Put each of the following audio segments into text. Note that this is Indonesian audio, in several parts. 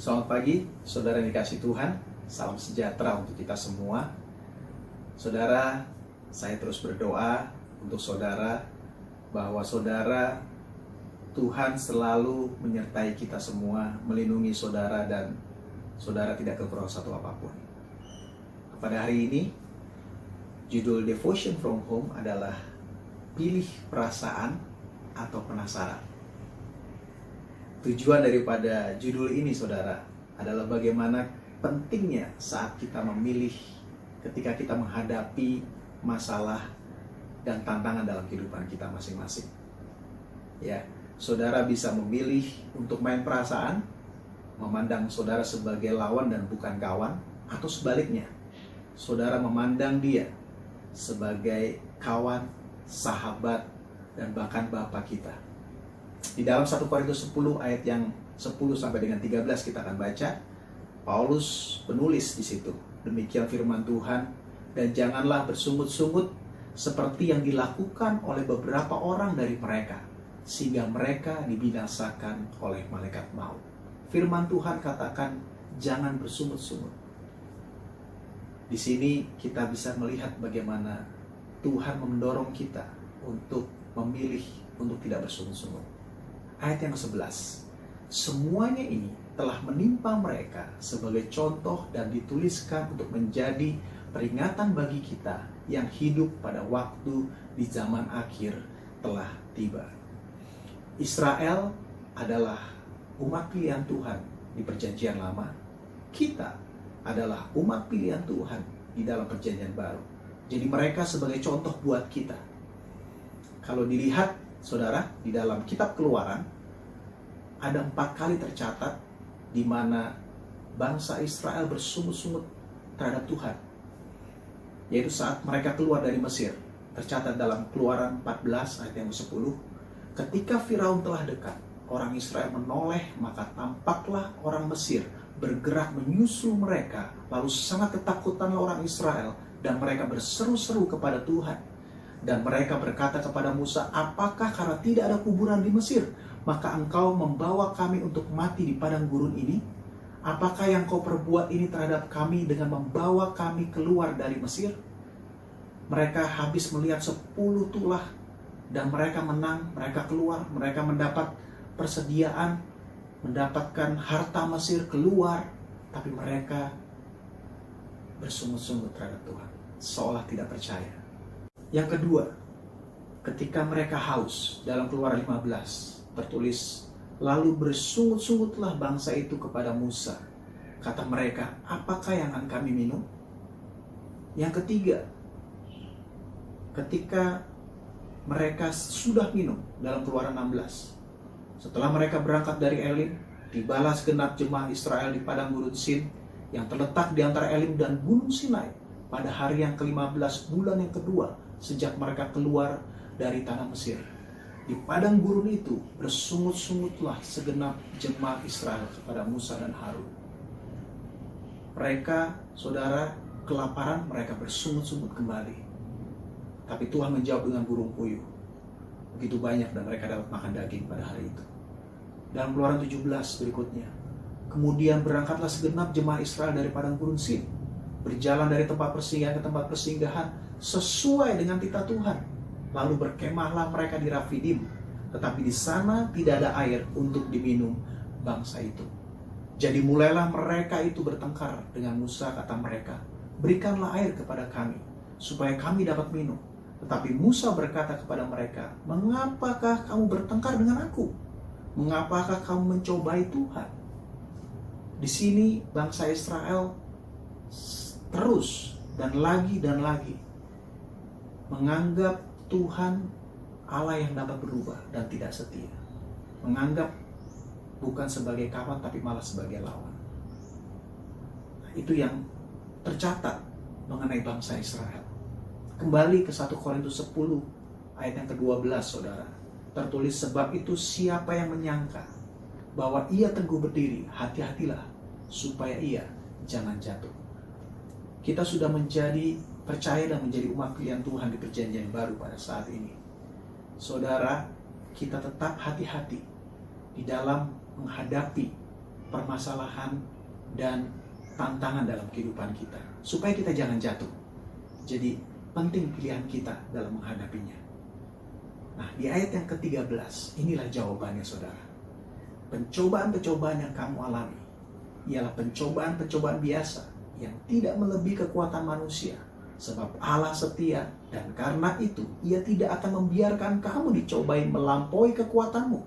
Selamat pagi, saudara yang dikasih Tuhan. Salam sejahtera untuk kita semua. Saudara, saya terus berdoa untuk saudara bahwa saudara, Tuhan selalu menyertai kita semua, melindungi saudara dan saudara tidak kekurangan satu apapun. Pada hari ini, judul Devotion from Home adalah pilih perasaan atau penasaran. Tujuan daripada judul ini, saudara, adalah bagaimana pentingnya saat kita memilih ketika kita menghadapi masalah dan tantangan dalam kehidupan kita masing-masing. Ya, saudara bisa memilih untuk main perasaan, memandang saudara sebagai lawan dan bukan kawan, atau sebaliknya, saudara memandang dia sebagai kawan, sahabat, dan bahkan Bapa kita. Di dalam 1 Korintus 10 ayat yang 10 sampai dengan 13 kita akan baca, Paulus penulis di situ, demikian firman Tuhan, dan janganlah bersungut-sungut seperti yang dilakukan oleh beberapa orang dari mereka, sehingga mereka dibinasakan oleh malaikat maut. Firman Tuhan katakan, jangan bersungut-sungut. Di sini kita bisa melihat bagaimana Tuhan mendorong kita untuk memilih untuk tidak bersungut-sungut. Ayat yang ke-11, semuanya ini telah menimpa mereka sebagai contoh dan dituliskan untuk menjadi peringatan bagi kita yang hidup pada waktu di zaman akhir telah tiba. Israel adalah umat pilihan Tuhan di perjanjian lama. Kita adalah umat pilihan Tuhan di dalam perjanjian baru. Jadi mereka sebagai contoh buat kita. Kalau dilihat, saudara, di dalam kitab Keluaran ada 4 kali tercatat di mana bangsa Israel bersungut-sungut terhadap Tuhan, yaitu saat mereka keluar dari Mesir. Tercatat dalam Keluaran 14 ayat yang ke-10, ketika Firaun telah dekat, orang Israel menoleh, maka tampaklah orang Mesir bergerak menyusul mereka, lalu sangat ketakutanlah orang Israel dan mereka berseru-seru kepada Tuhan. Dan mereka berkata kepada Musa, apakah karena tidak ada kuburan di Mesir, maka engkau membawa kami untuk mati di padang gurun ini? Apakah yang kau perbuat ini terhadap kami dengan membawa kami keluar dari Mesir? Mereka habis melihat 10 tulah dan mereka menang, mereka keluar, mereka mendapat persediaan, mendapatkan harta Mesir keluar, tapi mereka bersungut-sungut terhadap Tuhan, seolah tidak percaya. Yang kedua, ketika mereka haus, dalam Keluaran 15 tertulis, lalu bersungut-sungutlah bangsa itu kepada Musa. Kata mereka, apakah yang akan kami minum? Yang ketiga, ketika mereka sudah minum, dalam Keluaran 16, setelah mereka berangkat dari Elim, tibalah segenap jemaah Israel di padang gurun Sin yang terletak di antara Elim dan Gunung Sinai pada hari yang ke-15 bulan yang kedua sejak mereka keluar dari tanah Mesir. Di padang gurun itu bersungut-sungutlah segenap jemaah Israel kepada Musa dan Harun. Mereka, saudara, kelaparan, mereka bersungut-sungut kembali. Tapi Tuhan menjawab dengan burung puyuh. Begitu banyak dan mereka dapat makan daging pada hari itu. Dalam Keluaran 17 berikutnya, kemudian berangkatlah segenap jemaah Israel dari padang gurun Sin, berjalan dari tempat persinggahan ke tempat persinggahan sesuai dengan titah Tuhan. Lalu berkemahlah mereka di Rafidim, tetapi di sana tidak ada air untuk diminum bangsa itu. Jadi mulailah mereka itu bertengkar dengan Musa, kata mereka, berikanlah air kepada kami, supaya kami dapat minum. Tetapi Musa berkata kepada mereka, mengapakah kamu bertengkar dengan aku? Mengapakah kamu mencobai Tuhan? Di sini bangsa Israel terus dan lagi menganggap Tuhan Allah yang dapat berubah dan tidak setia. Menganggap bukan sebagai kawan tapi malah sebagai lawan. Nah, itu yang tercatat mengenai bangsa Israel. Kembali ke 1 Korintus 10 ayat yang ke-12, saudara. Tertulis, sebab itu siapa yang menyangka bahwa ia teguh berdiri, hati-hatilah supaya ia jangan jatuh. Kita sudah menjadi percaya dan menjadi umat pilihan Tuhan di perjanjian baru pada saat ini. Saudara, kita tetap hati-hati di dalam menghadapi permasalahan dan tantangan dalam kehidupan kita, supaya kita jangan jatuh. Jadi penting pilihan kita dalam menghadapinya. Nah, di ayat yang ke-13, inilah jawabannya saudara. Pencobaan-pencobaan yang kamu alami ialah pencobaan-pencobaan biasa yang tidak melebihi kekuatan manusia. Sebab Allah setia, dan karena itu Ia tidak akan membiarkan kamu dicobai melampaui kekuatanmu.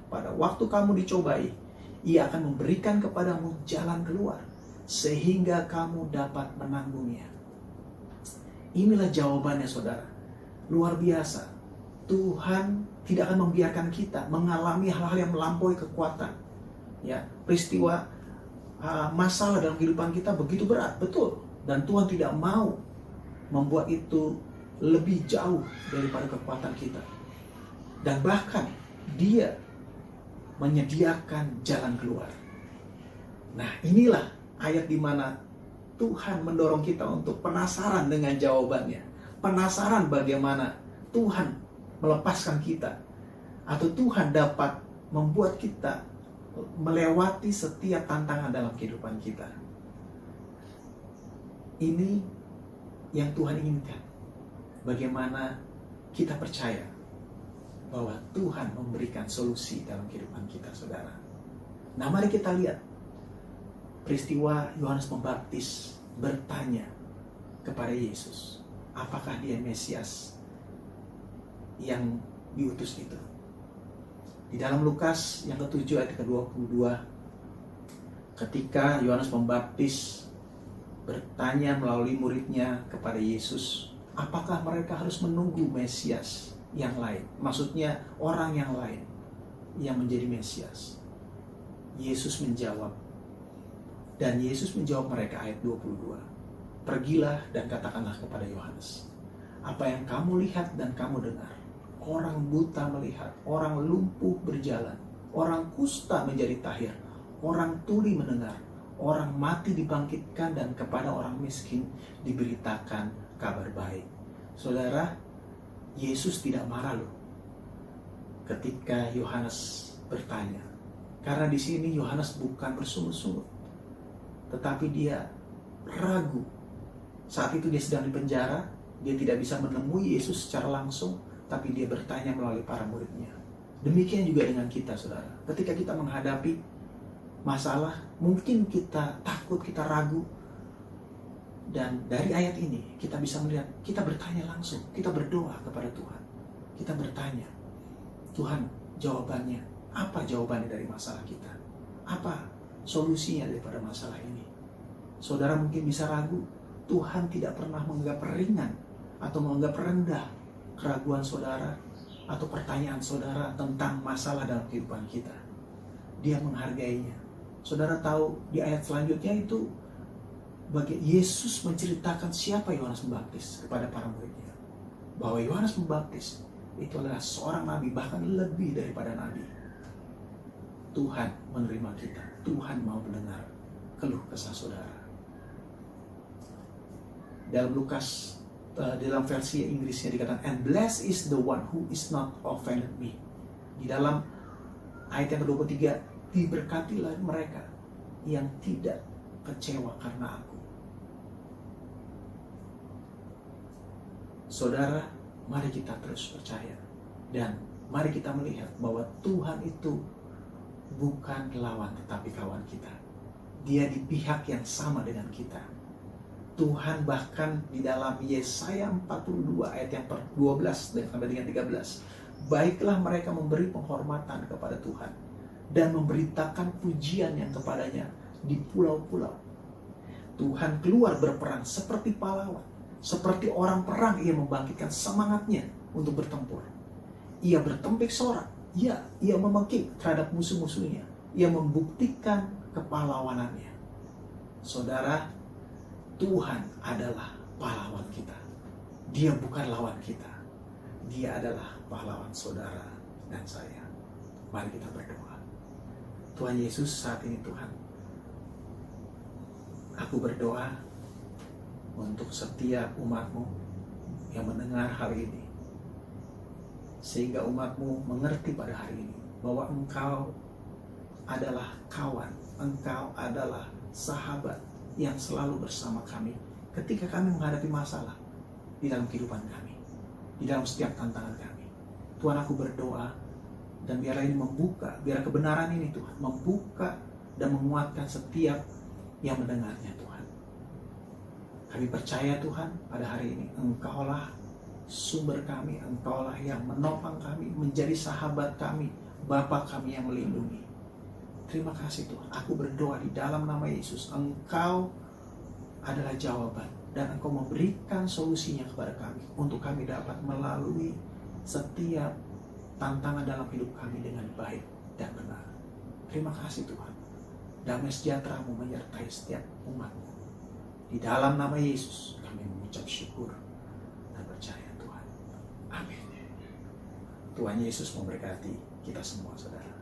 Pada waktu kamu dicobai, Ia akan memberikan kepadamu jalan keluar, sehingga kamu dapat menanggungnya. Inilah jawabannya saudara. Luar biasa. Tuhan tidak akan membiarkan kita mengalami hal-hal yang melampaui kekuatan. Ya, peristiwa masalah dalam kehidupan kita begitu berat, betul. Dan Tuhan tidak mau membuat itu lebih jauh daripada kekuatan kita. Dan bahkan Dia menyediakan jalan keluar. Nah, inilah ayat di mana Tuhan mendorong kita untuk penasaran dengan jawabannya. Penasaran bagaimana Tuhan melepaskan kita, atau Tuhan dapat membuat kita melewati setiap tantangan dalam kehidupan kita. Ini yang Tuhan inginkan. Bagaimana kita percaya bahwa Tuhan memberikan solusi dalam kehidupan kita, saudara. Nah, mari kita lihat peristiwa Yohanes Pembaptis bertanya kepada Yesus, apakah Dia Mesias yang diutus itu. Di dalam Lukas yang ke-7 ayat ke-22, ketika Yohanes Pembaptis bertanya melalui muridnya kepada Yesus, apakah mereka harus menunggu Mesias yang lain? Maksudnya orang yang lain yang menjadi Mesias. Yesus menjawab, dan Yesus menjawab mereka ayat 22, pergilah dan katakanlah kepada Yohanes, apa yang kamu lihat dan kamu dengar. Orang buta melihat, orang lumpuh berjalan, orang kusta menjadi tahir, orang tuli mendengar, orang mati dibangkitkan, dan kepada orang miskin diberitakan kabar baik. Saudara, Yesus tidak marah loh ketika Yohanes bertanya. Karena di sini Yohanes bukan bersungut-sungut, tetapi dia ragu. Saat itu dia sedang di penjara, dia tidak bisa menemui Yesus secara langsung, tapi dia bertanya melalui para muridnya. Demikian juga dengan kita, saudara. Ketika kita menghadapi masalah, mungkin kita takut, kita ragu. Dan dari ayat ini, kita bisa melihat, kita bertanya langsung. Kita berdoa kepada Tuhan. Kita bertanya, Tuhan, jawabannya, apa jawabannya dari masalah kita? Apa solusinya daripada masalah ini? Saudara mungkin bisa ragu, Tuhan tidak pernah menganggap ringan atau menganggap rendah keraguan saudara atau pertanyaan saudara tentang masalah dalam kehidupan kita. Dia menghargainya. Saudara tahu di ayat selanjutnya itu bagi Yesus menceritakan siapa Yohanes Pembaptis kepada para muridnya. Bahwa Yohanes Pembaptis itu adalah seorang nabi, bahkan lebih daripada nabi. Tuhan menerima kita. Tuhan mau mendengar keluh kesah saudara. Dalam Lukas, dalam versi Inggrisnya dikatakan, and blessed is the one who is not offended me. Di dalam ayat yang ke-23, diberkatilah mereka yang tidak kecewa karena aku. Saudara, mari kita terus percaya, dan mari kita melihat bahwa Tuhan itu bukan lawan tetapi kawan kita. Dia di pihak yang sama dengan kita. Tuhan bahkan di dalam Yesaya 42 ayat yang 12 dan sampai dengan 13, baiklah mereka memberi penghormatan kepada Tuhan dan memberitakan pujian yang kepadanya di pulau-pulau. Tuhan keluar berperang seperti pahlawan, seperti orang perang. Ia membangkitkan semangatnya untuk bertempur. Ia bertempik sorak, ia memengking terhadap musuh-musuhnya. Ia membuktikan kepahlawanannya. Saudara, Tuhan adalah pahlawan kita. Dia bukan lawan kita. Dia adalah pahlawan saudara dan saya. Mari kita berdoa. Tuhan Yesus, saat ini Tuhan, aku berdoa untuk setiap umat-Mu yang mendengar hal ini, sehingga umat-Mu mengerti pada hari ini bahwa Engkau adalah kawan, Engkau adalah sahabat yang selalu bersama kami ketika kami menghadapi masalah di dalam kehidupan kami, di dalam setiap tantangan kami. Tuhan, aku berdoa, dan biarlah ini membuka, biar kebenaran ini Tuhan membuka dan menguatkan setiap yang mendengarnya Tuhan. Kami percaya Tuhan, pada hari ini Engkaulah sumber kami, Engkaulah yang menopang kami, menjadi sahabat kami, Bapa kami yang melindungi. Terima kasih Tuhan, aku berdoa di dalam nama Yesus, Engkau adalah jawaban dan Engkau memberikan solusinya kepada kami untuk kami dapat melalui setiap tantangan dalam hidup kami dengan baik dan benar. Terima kasih Tuhan, damai sejahtera-Mu menyertai setiap umat-Mu. Di dalam nama Yesus kami mengucap syukur dan percaya Tuhan. Amin. Tuhan Yesus memberkati kita semua, saudara.